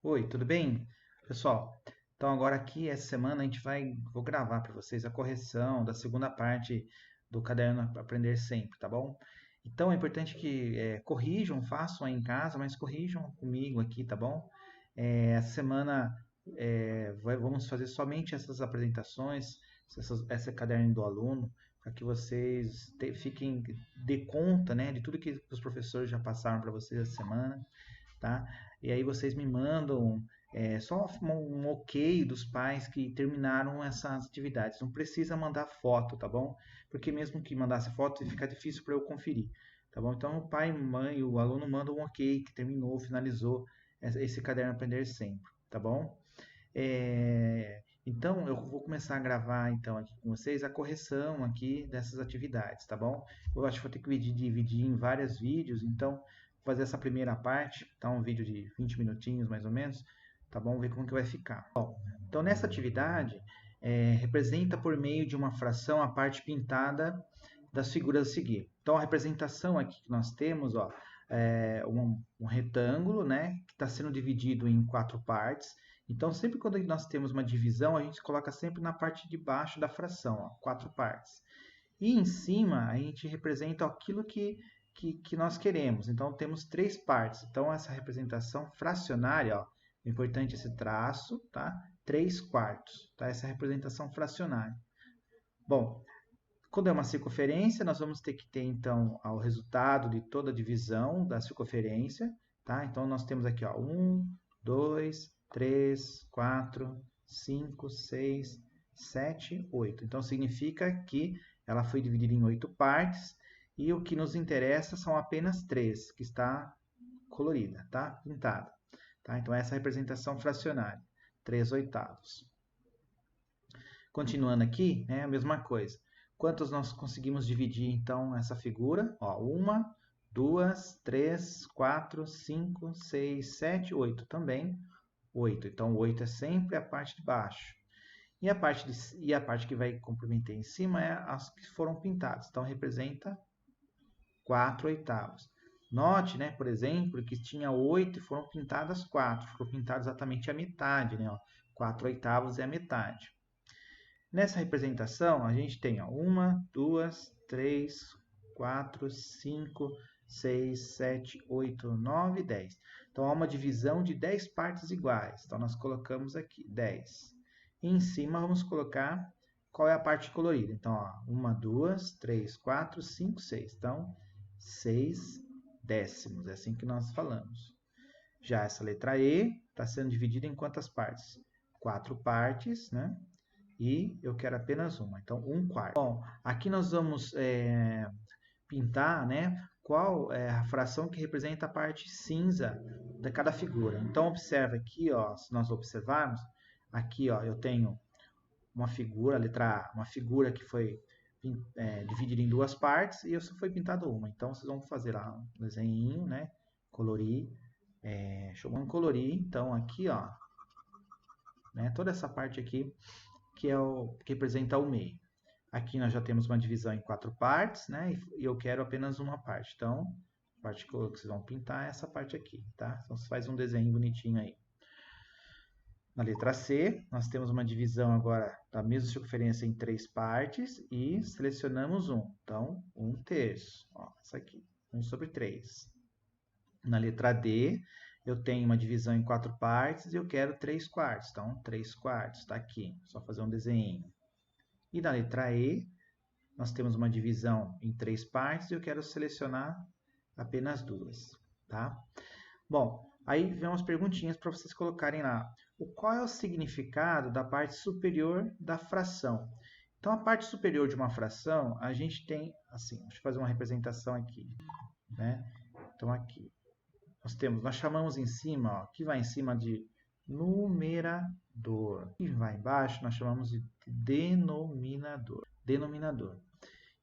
Oi, tudo bem? Pessoal, então agora aqui essa semana vou gravar para vocês a correção da segunda parte do caderno Aprender Sempre, tá bom? Então é importante que corrijam, façam aí em casa, mas corrijam comigo aqui, tá bom? Essa semana vamos fazer somente essas apresentações, essa caderno do aluno, para que vocês fiquem de conta, né, de tudo que os professores já passaram para vocês essa semana, tá? E aí vocês me mandam só um ok dos pais que terminaram essas atividades. Não precisa mandar foto, tá bom? Porque mesmo que mandasse foto, fica difícil para eu conferir, tá bom? Então o pai, mãe, o aluno manda um ok que terminou, finalizou esse caderno Aprender Sempre, tá bom? Então eu vou começar a gravar então aqui com vocês a correção aqui dessas atividades, tá bom? Eu acho que vou ter que dividir em vários vídeos, então vou fazer essa primeira parte, tá? Um vídeo de 20 minutinhos mais ou menos, tá bom? Vamos ver como que vai ficar. Bom, então nessa atividade representa por meio de uma fração a parte pintada das figuras a seguir. Então a representação aqui que nós temos, ó, um retângulo, né, que está sendo dividido em 4 partes. Então, sempre quando nós temos uma divisão, a gente coloca sempre na parte de baixo da fração, ó, 4 partes. E em cima, a gente representa aquilo que nós queremos. Então, temos 3 partes. Então, essa representação fracionária, ó, é importante esse traço, tá? 3 quartos, tá? Essa representação fracionária. Bom, quando é uma circunferência, nós vamos ter que ter, então, o resultado de toda a divisão da circunferência, tá? Então, nós temos aqui, ó, 1, 2, 3, 4, 5, 6, 7, 8. Então, significa que ela foi dividida em 8 partes e o que nos interessa são apenas 3, que está colorida, tá? Pintada. Tá? Então, essa é a representação fracionária, 3 oitavos. Continuando aqui, é a mesma coisa. Quantos nós conseguimos dividir, então, essa figura? Ó, 1, 2, 3, 4, 5, 6, 7, 8 também. 8. Então, 8 é sempre a parte de baixo. E a parte que vai complementar em cima é as que foram pintadas. Então, representa 4 oitavos. Note, né, por exemplo, que tinha 8 e foram pintadas 4. Ficou pintado exatamente a metade, né? Ó, 4 oitavos é a metade. Nessa representação, a gente tem 1, 2, 3, 4, 5, 6, 7, 8, 9, 10. Então, há uma divisão de 10 partes iguais. Então, nós colocamos aqui 10. E em cima, vamos colocar qual é a parte colorida. Então, ó, 1, 2, 3, 4, 5, 6. Então, 6 décimos. É assim que nós falamos. Já essa letra E está sendo dividida em quantas partes? 4 partes, né? E eu quero apenas uma, então 1/4. Bom, aqui nós vamos pintar, né, qual é a fração que representa a parte cinza de cada figura. Então observa aqui, ó, se nós observarmos, aqui, ó, eu tenho uma figura, a letra A, uma figura que foi dividida em 2 partes e eu só foi pintado uma. Então vocês vão fazer lá um desenho, né, colorir, chamando colorir. Então aqui, ó, né, toda essa parte aqui que é o que representa o meio. Aqui nós já temos uma divisão em 4 partes, né? E eu quero apenas uma parte. Então, a parte que vocês vão pintar é essa parte aqui, tá? Então, você faz um desenho bonitinho aí. Na letra C, nós temos uma divisão agora da mesma circunferência em 3 partes e selecionamos um. Então, 1/3. Ó, essa aqui, 1/3. Na letra D, eu tenho uma divisão em 4 partes e eu quero 3/4. Então, 3/4 está aqui. Só fazer um desenho. E na letra E, nós temos uma divisão em 3 partes e eu quero selecionar apenas 2. Tá? Bom, aí vem umas perguntinhas para vocês colocarem lá. Qual é o significado da parte superior da fração? Então, a parte superior de uma fração, a gente tem, assim, deixa eu fazer uma representação aqui. Né? Então, aqui. Nós chamamos em cima, ó, que vai em cima de numerador. E vai embaixo, nós chamamos de denominador. Denominador.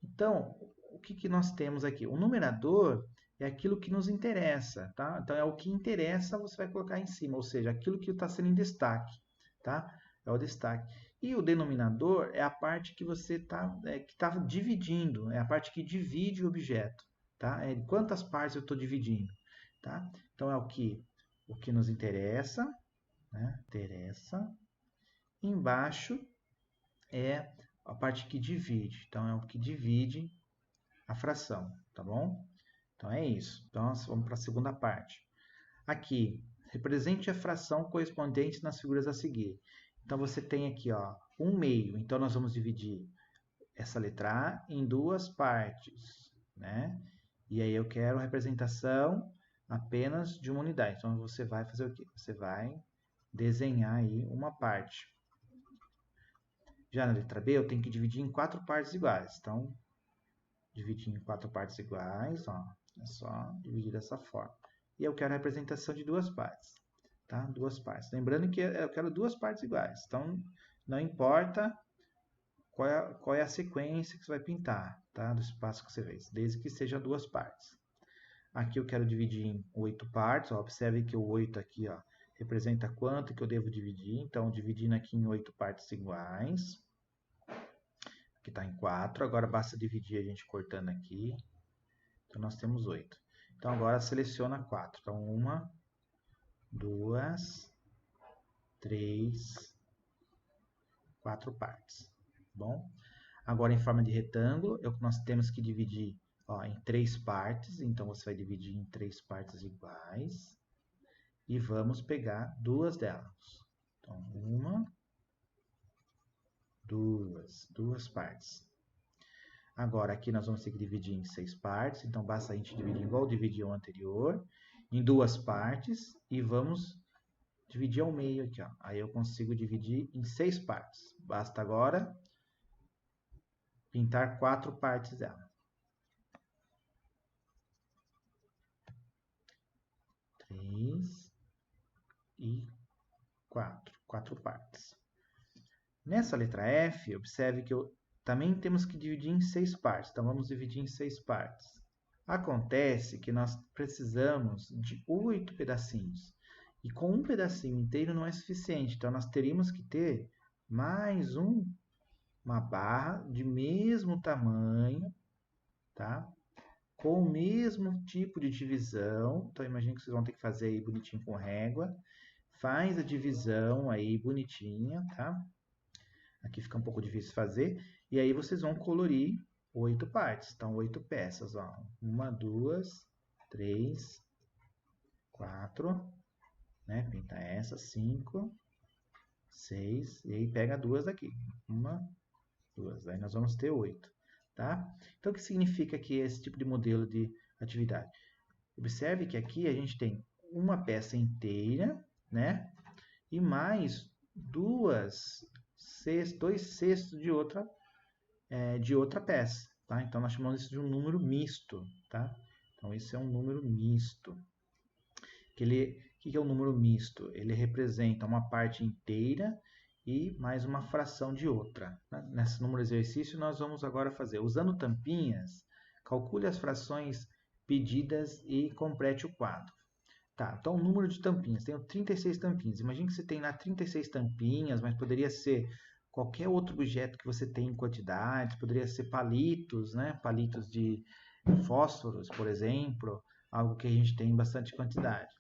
Então, o que nós temos aqui? O numerador é aquilo que nos interessa, tá? Então, é o que interessa, você vai colocar em cima, ou seja, aquilo que está sendo em destaque, tá? É o destaque. E o denominador é a parte que você está dividindo, é a parte que divide o objeto, tá? É quantas partes eu estou dividindo, tá? Então, é o que nos interessa, né? Interessa. Embaixo é a parte que divide. Então, é o que divide a fração, tá bom? Então, é isso. Então, nós vamos para a segunda parte. Aqui, represente a fração correspondente nas figuras a seguir. Então, você tem aqui, ó, 1/2. Então, nós vamos dividir essa letra A em duas partes, né? E aí eu quero a representação apenas de uma unidade. Então, você vai fazer o quê? Você vai desenhar aí uma parte. Já na letra B, eu tenho que dividir em 4 partes iguais. Então, dividir em 4 partes iguais, ó, é só dividir dessa forma. E eu quero a representação de duas partes, tá? Duas partes. Lembrando que eu quero duas partes iguais. Então, não importa qual é a sequência que você vai pintar, tá? Do espaço que você fez, desde que seja duas partes. Aqui eu quero dividir em 8 partes. Ó, observe que o 8 aqui, ó, representa quanto que eu devo dividir. Então, dividindo aqui em 8 partes iguais. Aqui está em 4. Agora basta dividir a gente cortando aqui. Então, nós temos 8. Então, agora seleciona 4. Então, 1, 2, 3, 4 partes. Bom? Agora, em forma de retângulo, nós temos que dividir, ó, em 3 partes. Então, você vai dividir em 3 partes iguais. E vamos pegar duas delas. Então, 1, 2, duas partes. Agora, aqui nós vamos ter que dividir em 6 partes. Então, basta a gente dividir igual dividiu o anterior, em duas partes. E vamos dividir ao meio aqui, ó. Aí eu consigo dividir em 6 partes. Basta agora pintar 4 partes dela. 3 e 4. 4 partes. Nessa letra F, observe que também temos que dividir em 6 partes. Então, vamos dividir em 6 partes. Acontece que nós precisamos de 8 pedacinhos. E com um pedacinho inteiro não é suficiente. Então, nós teríamos que ter mais uma barra de mesmo tamanho, tá? Com o mesmo tipo de divisão. Então, imagine que vocês vão ter que fazer aí bonitinho com régua. Faz a divisão aí bonitinha, tá? Aqui fica um pouco difícil fazer. E aí vocês vão colorir 8 partes. Então, 8 peças, ó. 1, 2, 3, 4, né? Pinta essa, 5, 6, e aí pega duas daqui. 1, 2, aí nós vamos ter 8, tá? Então, o que significa aqui esse tipo de modelo de atividade? Observe que aqui a gente tem uma peça inteira, né? E mais dois cestos de outra peça, tá? Então, nós chamamos isso de um número misto, tá? Então, esse é um número misto. O que é um número misto? Ele representa uma parte inteira e mais uma fração de outra. Nesse número exercício, nós vamos agora fazer, usando tampinhas, calcule as frações pedidas e complete o quadro. Tá, então o número de tampinhas, tenho 36 tampinhas. Imagine que você tem lá 36 tampinhas, mas poderia ser qualquer outro objeto que você tem em quantidades, poderia ser palitos, né? Palitos de fósforos, por exemplo, algo que a gente tem em bastante quantidade,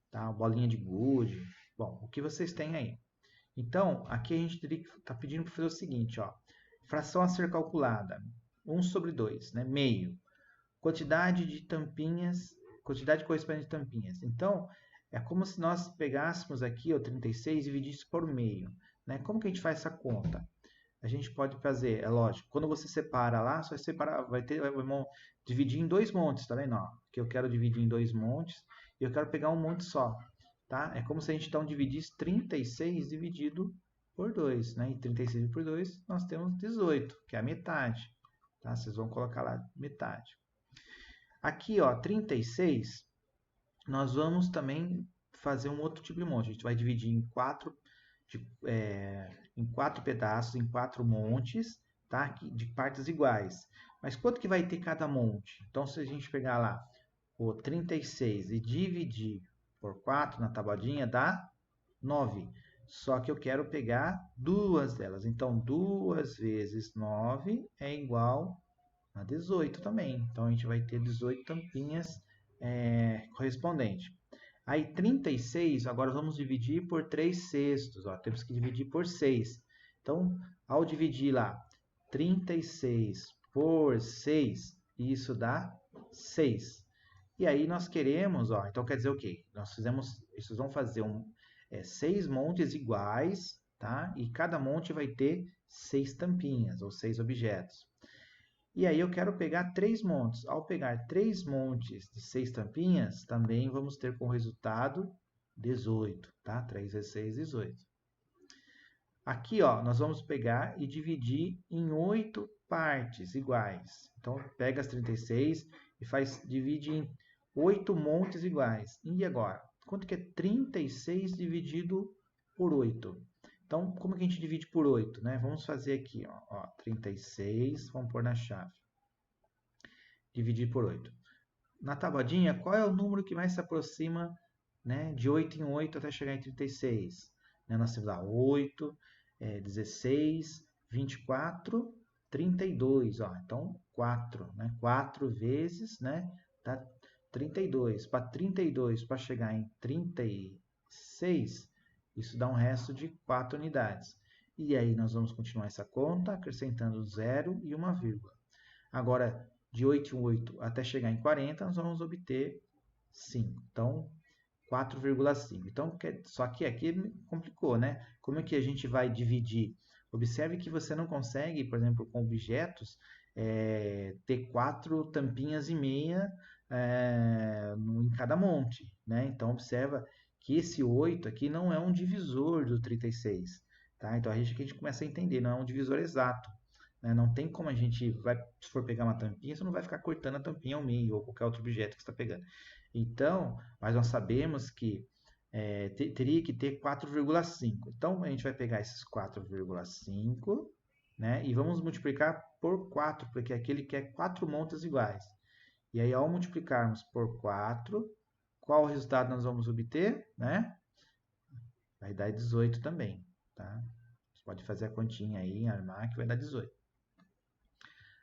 tá? Bolinha de gude, bom, o que vocês têm aí. Então, aqui a gente está pedindo para fazer o seguinte, ó, fração a ser calculada, 1/2, né? Meio. Quantidade de tampinhas, quantidade correspondente de tampinhas. Então, é como se nós pegássemos aqui o 36 e dividíssemos por meio, né? Como que a gente faz essa conta? A gente pode fazer, é lógico, quando você separa lá, só separar, vai dividir em 2 montes, tá vendo? Ó, que eu quero dividir em 2 montes e eu quero pegar um monte só, tá? É como se a gente então dividisse 36 dividido por 2, né? E 36 por 2 nós temos 18, que é a metade, tá? Vocês vão colocar lá metade. Aqui, ó, 36, nós vamos também fazer um outro tipo de monte. A gente vai dividir em 4 pedaços, em 4 montes, tá? De partes iguais. Mas quanto que vai ter cada monte? Então, se a gente pegar lá o 36 e dividir por 4 na tabuadinha, dá 9. Só que eu quero pegar duas delas. Então, 2 vezes 9 é igual a 18 também. Então, a gente vai ter 18 tampinhas correspondentes. Aí 36, agora vamos dividir por 3 sextos. Ó, temos que dividir por 6. Então, ao dividir lá 36 por 6, isso dá 6. E aí nós queremos, ó, então quer dizer o quê? Nós fizemos, vocês vão fazer 6 montes iguais, tá? E cada monte vai ter 6 tampinhas, ou 6 objetos. E aí eu quero pegar 3 montes. Ao pegar 3 montes de 6 tampinhas, também vamos ter como resultado 18, tá? 3 vezes 6, 18. Aqui, ó, nós vamos pegar e dividir em 8 partes iguais. Então, pega as 36 e divide em 8 montes iguais. E agora? Quanto que é 36 dividido por 8? Então, como que a gente divide por 8, né? Vamos fazer aqui, ó, 36, vamos pôr na chave. Dividir por 8. Na tabuadinha, qual é o número que mais se aproxima, né, de 8 em 8 até chegar em 36? Né, nós temos lá 8, 16, 24, 32. Ó, então, 4. Né, 4 vezes, né, dá 32. Para 32, para chegar em 36, isso dá um resto de 4 unidades. E aí nós vamos continuar essa conta, acrescentando 0 e uma vírgula. Agora, de 8 em 8 até chegar em 40, nós vamos obter 5. Então, 4,5. Então, só que aqui complicou, né? Como é que a gente vai dividir? Observe que você não consegue, por exemplo, com objetos, ter 4 tampinhas e meia em cada monte, né? Então, observa que esse 8 aqui não é um divisor do 36, tá? Então, aqui a gente começa a entender, não é um divisor exato. Né? Não tem como a gente, se for pegar uma tampinha, você não vai ficar cortando a tampinha ao meio ou qualquer outro objeto que você está pegando. Então, mas nós sabemos que teria que ter 4,5. Então, a gente vai pegar esses 4,5, né, e vamos multiplicar por 4, porque aqui ele quer 4 montas iguais. E aí, ao multiplicarmos por 4, qual resultado nós vamos obter? Né? Vai dar 18 também. Tá? Você pode fazer a continha aí, armar, que vai dar 18.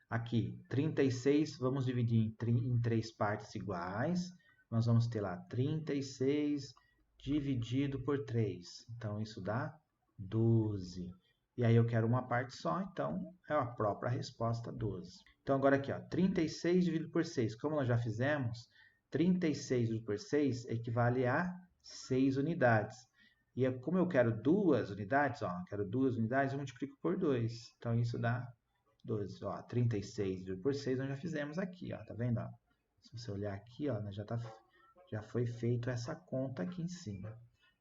Aqui, 36, vamos dividir em 3 partes iguais. Nós vamos ter lá 36 dividido por 3. Então, isso dá 12. E aí eu quero uma parte só, então é a própria resposta 12. Então, agora aqui, ó, 36 dividido por 6. Como nós já fizemos, 36 dividido por 6 equivale a 6 unidades. E como eu quero 2 unidades, ó, quero 2 unidades, eu multiplico por 2. Então, isso dá 12, ó, 36 dividido por 6 nós já fizemos aqui, ó, tá vendo? Ó? Se você olhar aqui, ó, já foi feito essa conta aqui em cima,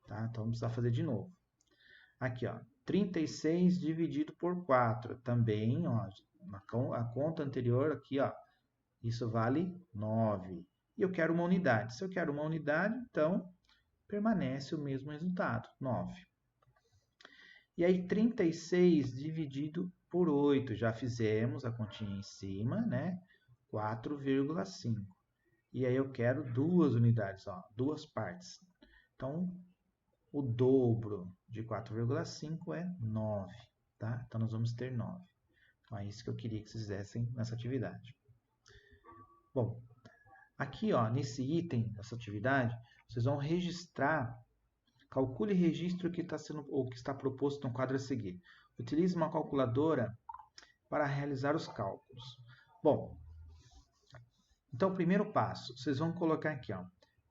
tá? Então, vamos precisar fazer de novo. Aqui, ó, 36 dividido por 4, também, ó, a conta anterior aqui, ó, isso vale 9. E eu quero uma unidade. Se eu quero uma unidade, então, permanece o mesmo resultado, 9. E aí, 36 dividido por 8, já fizemos a continha em cima, né? 4,5. E aí eu quero 2 unidades, ó, 2 partes. Então, o dobro de 4,5 é 9, tá? Então, nós vamos ter 9. Então, é isso que eu queria que vocês fizessem nessa atividade. Bom, aqui, ó, nesse item, nessa atividade, vocês vão registrar. Calcule e registre o que está proposto no quadro a seguir. Utilize uma calculadora para realizar os cálculos. Bom, então o primeiro passo, vocês vão colocar aqui, ó,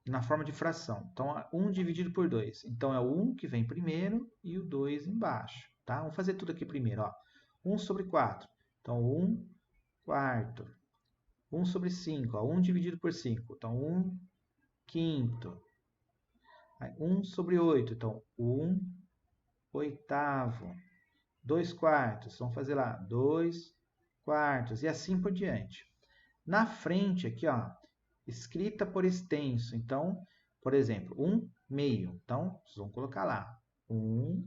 na forma de fração. Então, 1 dividido por 2. Então, é o 1 que vem primeiro e o 2 embaixo. Tá? Vamos fazer tudo aqui primeiro. Ó. 1 sobre 4. Então, 1 quarto. 1 sobre 5. Ó, 1 dividido por 5. Então, 1 quinto. 1 sobre 8, então 1 oitavo. 2 quartos, vamos fazer lá, 2 quartos, e assim por diante. Na frente aqui, ó, escrita por extenso, então, por exemplo, 1 meio. Então, vocês vão colocar lá, 1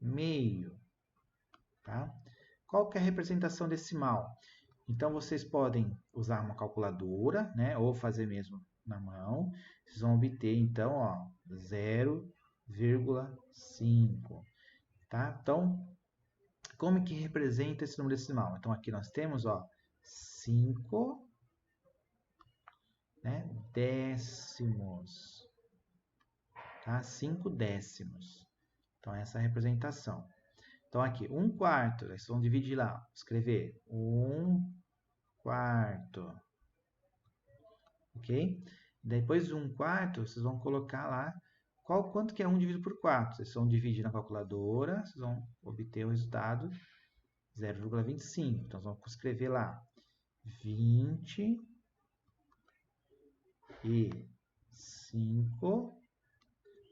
meio. Tá? Qual que é a representação decimal? Então, vocês podem usar uma calculadora, né, ou fazer mesmo na mão. Vocês vão obter, então, ó, 0,5. Tá? Então, como é que representa esse número decimal? Então, aqui nós temos, ó, 5, né, décimos. Tá? 5 décimos. Então, essa é a representação. Então, aqui, 1/4. Vocês vão dividir lá. Escrever 1/4. Ok? Depois de 1/4, vocês vão colocar lá quanto que é 1 dividido por 4. Vocês vão dividir na calculadora, vocês vão obter o resultado 0,25. Então, vamos escrever lá 25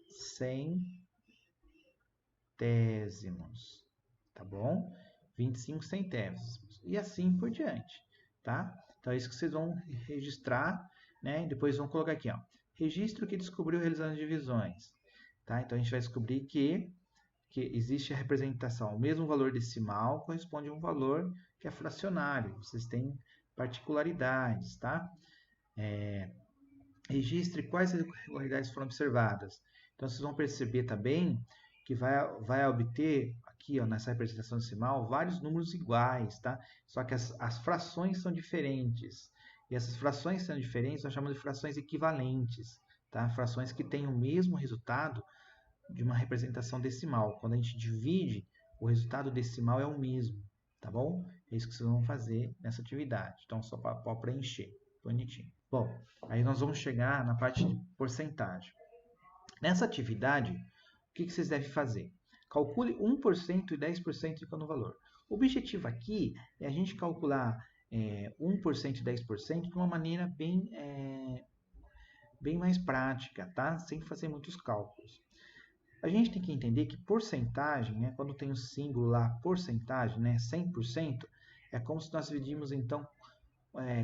centésimos. Tá bom? 25 centésimos. E assim por diante. Tá? Então, é isso que vocês vão registrar, né? E depois vão colocar aqui, ó. Registro que descobriu realizando divisões. Tá? Então, a gente vai descobrir que existe a representação. O mesmo valor decimal corresponde a um valor que é fracionário. Vocês têm particularidades, tá? Registre quais irregularidades foram observadas. Então, vocês vão perceber também que vai obter, aqui ó, nessa representação decimal, vários números iguais, tá? Só que as frações são diferentes. E essas frações sendo diferentes, nós chamamos de frações equivalentes, tá? Frações que têm o mesmo resultado de uma representação decimal. Quando a gente divide, o resultado decimal é o mesmo, tá bom? É isso que vocês vão fazer nessa atividade. Então, só para preencher, bonitinho. Bom, aí nós vamos chegar na parte de porcentagem. Nessa atividade, o que vocês devem fazer? Calcule 1% e 10% de cada valor. O objetivo aqui é a gente calcular 1% e 10% de uma maneira bem mais prática, tá? Sem fazer muitos cálculos. A gente tem que entender que porcentagem, né, quando tem o símbolo lá, porcentagem, né, 100%, é como se nós dividimos, então,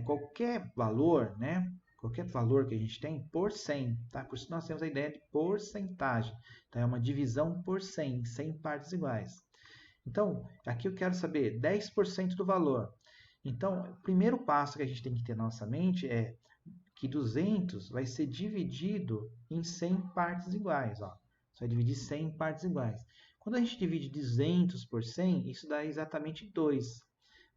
qualquer valor, né, qualquer valor que a gente tem por 100, tá? Por isso nós temos a ideia de porcentagem. Então, é uma divisão por 100, 100 partes iguais. Então, aqui eu quero saber 10% do valor. Então, o primeiro passo que a gente tem que ter na nossa mente é que 200 vai ser dividido em 100 partes iguais, ó. Você vai dividir 100 em partes iguais. Quando a gente divide 200 por 100, isso dá exatamente 2.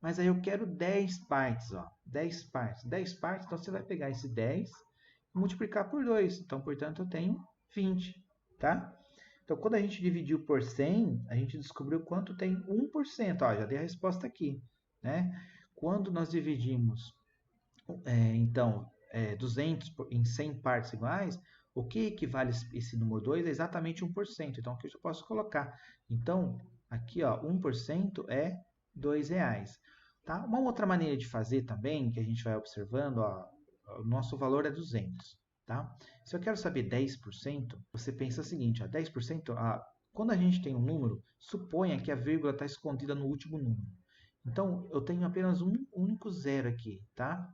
Mas aí eu quero 10 partes, ó. 10 partes. 10 partes, então você vai pegar esse 10 e multiplicar por 2. Então, portanto, eu tenho 20, tá? Então, quando a gente dividiu por 100, a gente descobriu quanto tem 1%. Ó, já dei a resposta aqui, né? Quando nós dividimos, 200 em 100 partes iguais, o que equivale esse número 2 é exatamente 1%. Então, aqui eu já posso colocar. Então, aqui, ó, 1% é R$2. Tá? Uma outra maneira de fazer também, que a gente vai observando, ó, o nosso valor é 200. Tá? Se eu quero saber 10%, você pensa o seguinte, ó, 10%, quando a gente tem um número, suponha que a vírgula está escondida no último número. Então, eu tenho apenas um único zero aqui, tá?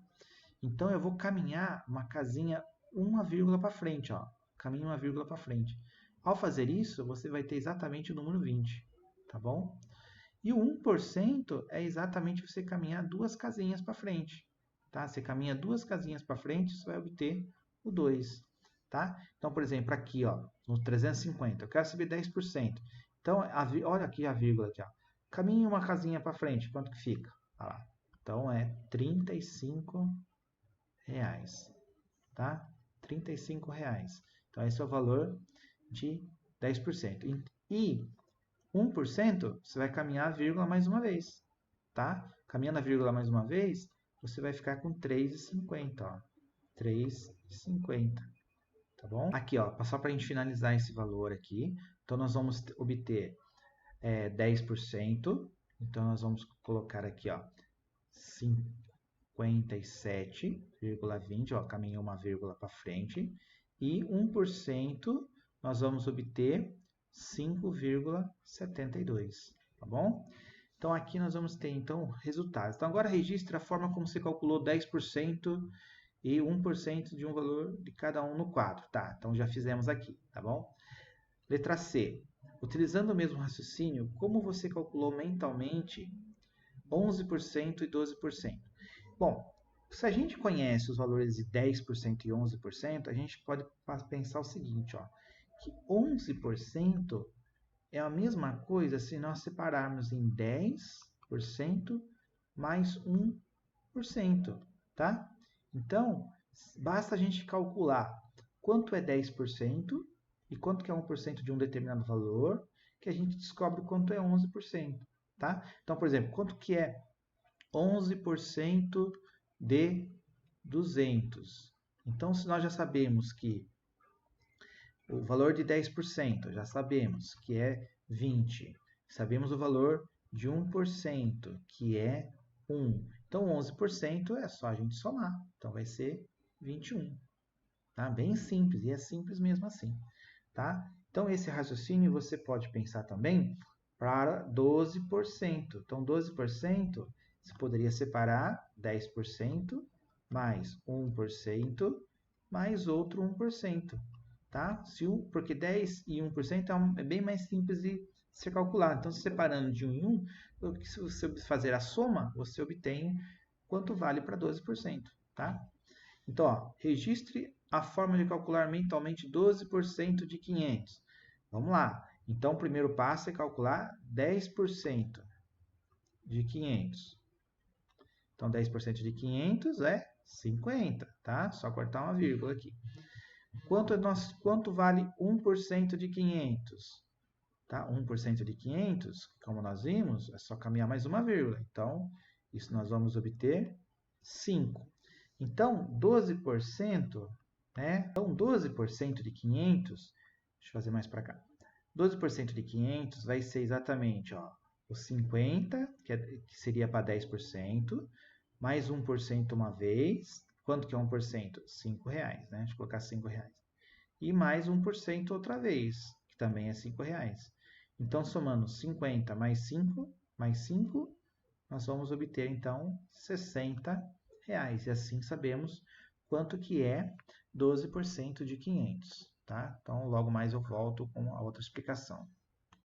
Então, eu vou caminhar uma casinha, uma vírgula para frente, ó. Caminho uma vírgula para frente. Ao fazer isso, você vai ter exatamente o número 20, tá bom? E o 1% é exatamente você caminhar duas casinhas para frente, tá? Você caminha duas casinhas para frente, você vai obter o 2, tá? Então, por exemplo, aqui, ó, no 350, eu quero saber 10%. Então, olha aqui a vírgula aqui, ó. Caminhe uma casinha para frente, quanto que fica? Olha lá. Então, é R$35, tá? R$35. Então, esse é o valor de 10%. E 1%, você vai caminhar a vírgula mais uma vez, tá? Caminhando a vírgula mais uma vez, você vai ficar com R$3,50, ó. R$3,50, tá bom? Aqui, ó, só para a gente finalizar esse valor aqui, então nós vamos obter 10%, então nós vamos colocar aqui, ó, 57,20, ó, caminhou uma vírgula para frente, e 1% nós vamos obter 5,72, tá bom? Então, aqui nós vamos ter, então, resultados. Então, agora registre a forma como você calculou 10% e 1% de um valor de cada um no quadro, tá? Então, já fizemos aqui, tá bom? Letra C. Utilizando o mesmo raciocínio, como você calculou mentalmente 11% e 12%? Bom, se a gente conhece os valores de 10% e 11%, a gente pode pensar o seguinte, ó, que 11% é a mesma coisa se nós separarmos em 10% mais 1%, tá? Então, basta a gente calcular quanto é 10% e quanto que é 1% de um determinado valor, que a gente descobre quanto é 11%, tá? Então, por exemplo, quanto que é 11% de 200? Então, se nós já sabemos que o valor de 10%, já sabemos que é 20. Sabemos o valor de 1%, que é 1. Então, 11% é só a gente somar. Então, vai ser 21. Tá? Bem simples, e é simples mesmo assim. Tá? Então, esse raciocínio você pode pensar também para 12%. Então, 12%, você poderia separar 10% mais 1% mais outro 1%. Tá? Porque 10 e 1% é bem mais simples de ser calculado. Então, separando de 1 em 1, se você fazer a soma, você obtém quanto vale para 12%. Tá? Então, ó, registre a forma de calcular mentalmente 12% de 500. Vamos lá. Então, o primeiro passo é calcular 10% de 500. Então, 10% de 500 é 50, tá? Só cortar uma vírgula aqui. Quanto vale 1% de 500? Tá? 1% de 500, como nós vimos, é só caminhar mais uma vírgula. Então, isso nós vamos obter 5. Então, 12%, né? Então, 12% de 500, deixa eu fazer mais para cá. 12% de 500 vai ser exatamente, ó, o 50, que seria para 10%, mais 1% uma vez. Quanto que é 1%? R$5, né? Deixa eu colocar R$5. E mais 1% outra vez, que também é R$5. Então, somando 50 mais 5, nós vamos obter, então, R$60. E assim sabemos quanto que é 12% de 500. Tá? Então, logo mais eu volto com a outra explicação.